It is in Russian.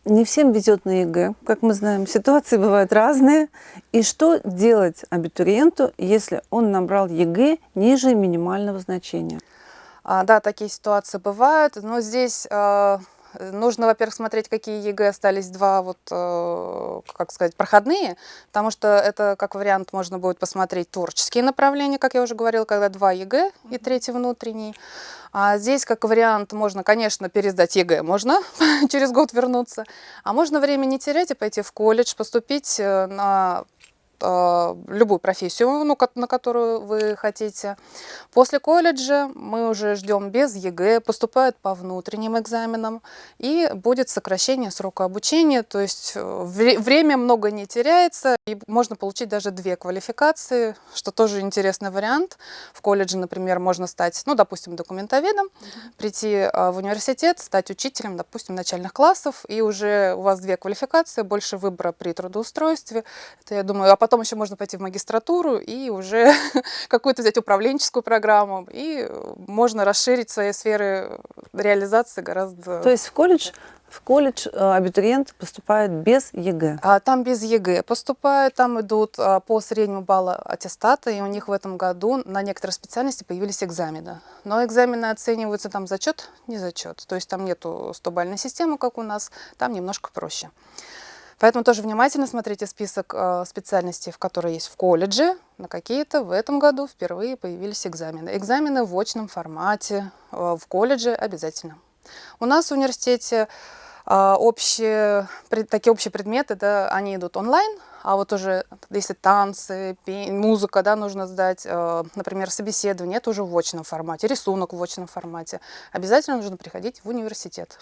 Не всем везет на ЕГЭ, как мы знаем, ситуации бывают разные. И что делать абитуриенту, если он набрал ЕГЭ ниже минимального значения? Да, такие ситуации бывают, но здесь нужно, во-первых, смотреть, какие ЕГЭ остались два, как сказать, проходные, потому что это, как вариант, можно будет посмотреть творческие направления, как я уже говорила, когда два ЕГЭ и третий внутренний. А здесь, как вариант, можно, конечно, пересдать ЕГЭ, можно через год вернуться, а можно время не терять и пойти в колледж, поступить на любую профессию, на которую вы хотите. После колледжа мы уже ждем без ЕГЭ, поступают по внутренним экзаменам, и будет сокращение срока обучения, то есть время много не теряется, и можно получить даже две квалификации, что тоже интересный вариант. В колледже, например, можно стать, ну, допустим, документоведом, прийти в университет, стать учителем, допустим, начальных классов, и уже у вас две квалификации, больше выбора при трудоустройстве. Это, я думаю, а потом еще можно пойти в магистратуру и уже какую-то взять управленческую программу, и можно расширить свои сферы реализации гораздо. То есть в колледж абитуриент поступает без ЕГЭ? Там без ЕГЭ поступают, там идут по среднему баллу аттестата, и у них в этом году на некоторые специальности появились экзамены. Но экзамены оцениваются там зачет, не зачет. То есть там нету 100-бальной системы, как у нас, там немножко проще. Поэтому тоже внимательно смотрите список специальностей, в которые есть в колледже. На какие-то в этом году впервые появились экзамены. Экзамены в очном формате, в колледже обязательно. У нас в университете такие общие предметы, да, они идут онлайн, а вот уже если танцы, музыка, да, нужно сдать, например, собеседование, это уже в очном формате, рисунок в очном формате. Обязательно нужно приходить в университет.